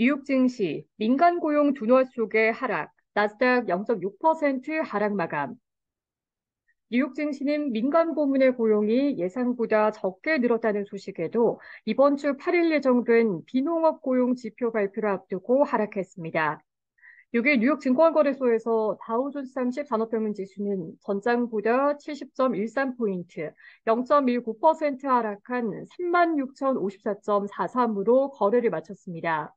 뉴욕 증시, 민간 고용 둔화 속의 하락, 나스닥 0.6% 하락 마감. 뉴욕 증시는 민간 부문의 고용이 예상보다 적게 늘었다는 소식에도 이번 주 8일 예정된 비농업 고용 지표 발표를 앞두고 하락했습니다. 6일 뉴욕 증권거래소에서 다우존스 30 산업평균 지수는 전장보다 70.13포인트, 0.19% 하락한 36,054.43으로 거래를 마쳤습니다.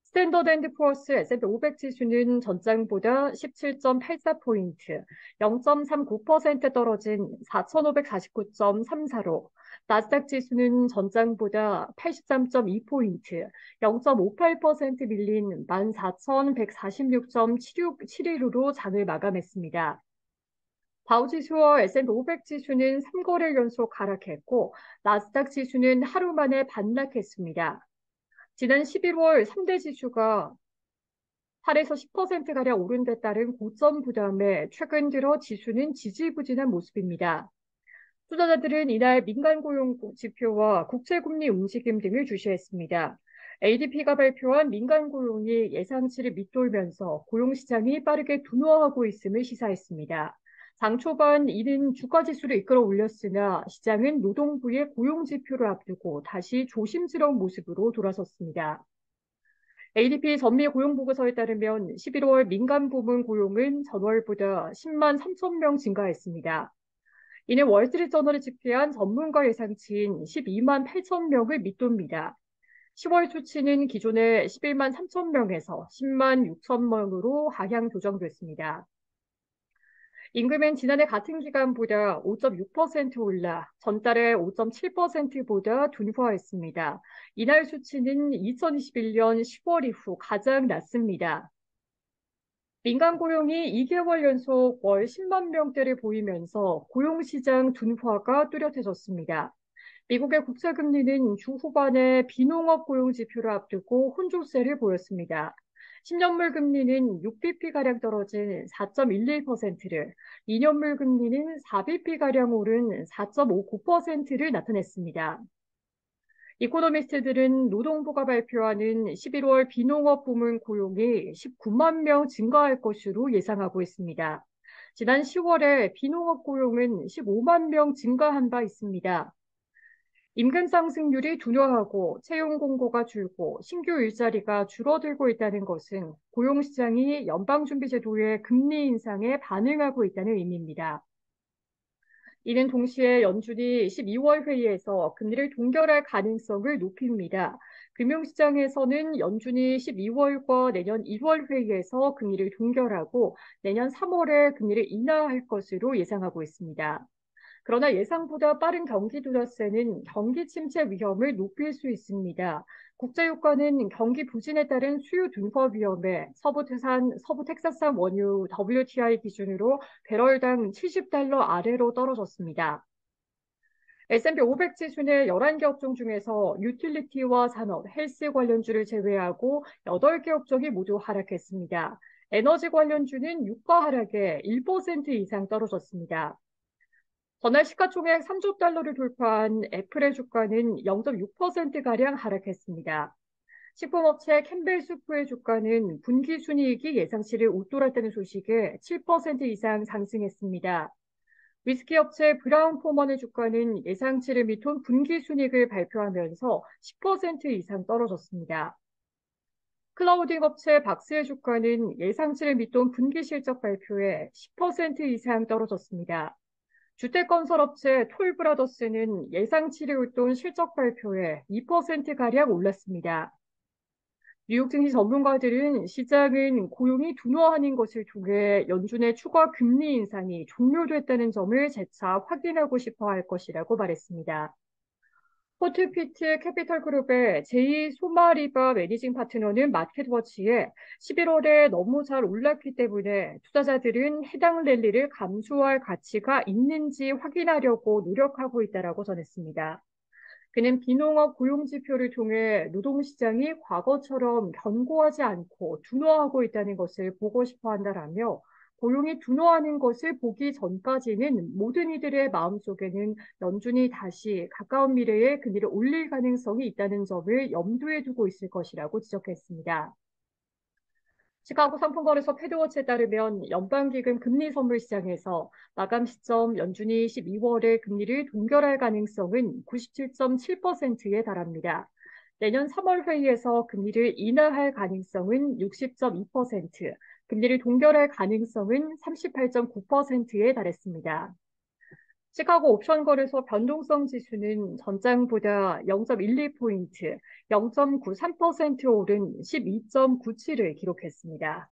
스탠더드앤드푸어스 S&P 500 지수는 전장보다 17.84포인트, 0.39% 떨어진 4,549.34로, 나스닥 지수는 전장보다 83.2포인트, 0.58% 밀린 14,146.71로 장을 마감했습니다. 다우지수와 S&P 500 지수는 3거래 연속 하락했고, 나스닥 지수는 하루 만에 반락했습니다. 지난 11월 3대 지수가 8에서 10%가량 오른 데 따른 고점 부담에 최근 들어 지수는 지지부진한 모습입니다. 투자자들은 이날 민간 고용 지표와 국제금리 움직임 등을 주시했습니다. ADP가 발표한 민간 고용이 예상치를 밑돌면서 고용시장이 빠르게 둔화하고 있음을 시사했습니다. 장 초반 이는 주가지수를 이끌어 올렸으나 시장은 노동부의 고용지표를 앞두고 다시 조심스러운 모습으로 돌아섰습니다. ADP 전미 고용보고서에 따르면 11월 민간 부문 고용은 전월보다 10만 3천 명 증가했습니다. 이는 월스트리트저널이 집계한 전문가 예상치인 12만 8천 명을 밑돕니다. 10월 수치는 기존의 11만 3천 명에서 10만 6천 명으로 하향 조정됐습니다. 임금은 지난해 같은 기간보다 5.6% 올라 전달의 5.7%보다 둔화했습니다. 이날 수치는 2021년 10월 이후 가장 낮습니다. 민간 고용이 2개월 연속 월 10만 명대를 보이면서 고용시장 둔화가 뚜렷해졌습니다. 미국의 국채금리는 주 후반에 비농업 고용 지표를 앞두고 혼조세를 보였습니다. 10년물 금리는 6bp가량 떨어진 4.11%를, 2년물 금리는 4bp가량 오른 4.59%를 나타냈습니다. 이코노미스트들은 노동부가 발표하는 11월 비농업 부문 고용이 19만 명 증가할 것으로 예상하고 있습니다. 지난 10월에 비농업 고용은 15만 명 증가한 바 있습니다. 임금 상승률이 둔화하고 채용 공고가 줄고 신규 일자리가 줄어들고 있다는 것은 고용시장이 연방준비제도의 금리 인상에 반응하고 있다는 의미입니다. 이는 동시에 연준이 12월 회의에서 금리를 동결할 가능성을 높입니다. 금융시장에서는 연준이 12월과 내년 1월 회의에서 금리를 동결하고 내년 3월에 금리를 인하할 것으로 예상하고 있습니다. 그러나 예상보다 빠른 경기 둔화세는 경기 침체 위험을 높일 수 있습니다. 국제유가는 경기 부진에 따른 수요 둔화 위험에 서부 텍사스산 원유 WTI 기준으로 배럴당 70달러 아래로 떨어졌습니다. S&P 500 지수는 11개 업종 중에서 유틸리티와 산업, 헬스 관련주를 제외하고 8개 업종이 모두 하락했습니다. 에너지 관련주는 유가 하락에 1% 이상 떨어졌습니다. 전날 시가총액 3조 달러를 돌파한 애플의 주가는 0.6%가량 하락했습니다. 식품업체 캠벨수프의 주가는 분기순이익이 예상치를 웃돌았다는 소식에 7% 이상 상승했습니다. 위스키 업체 브라운 포먼의 주가는 예상치를 밑돈 분기순이익을 발표하면서 10% 이상 떨어졌습니다. 클라우딩 업체 박스의 주가는 예상치를 밑돈 분기실적 발표에 10% 이상 떨어졌습니다. 주택건설업체 톨브라더스는 예상치를 웃돈 실적 발표에 2%가량 올랐습니다. 뉴욕 증시 전문가들은 시장은 고용이 둔화하는 것을 통해 연준의 추가 금리 인상이 종료됐다는 점을 재차 확인하고 싶어 할 것이라고 말했습니다. 포트피트 캐피털그룹의 제이 소마리바 매니징 파트너는 마켓워치에 11월에 너무 잘 올랐기 때문에 투자자들은 해당 랠리를 감수할 가치가 있는지 확인하려고 노력하고 있다고 전했습니다. 그는 비농업 고용지표를 통해 노동시장이 과거처럼 견고하지 않고 둔화하고 있다는 것을 보고 싶어 한다라며 고용이 둔화하는 것을 보기 전까지는 모든 이들의 마음속에는 연준이 다시 가까운 미래에 금리를 올릴 가능성이 있다는 점을 염두에 두고 있을 것이라고 지적했습니다. 시카고 상품거래소 패드워치에 따르면 연방기금 금리 선물 시장에서 마감 시점 연준이 12월에 금리를 동결할 가능성은 97.7%에 달합니다. 내년 3월 회의에서 금리를 인하할 가능성은 60.2%, 금리를 동결할 가능성은 38.9%에 달했습니다. 시카고 옵션 거래소 변동성 지수는 전장보다 0.12포인트, 0.93% 오른 12.97을 기록했습니다.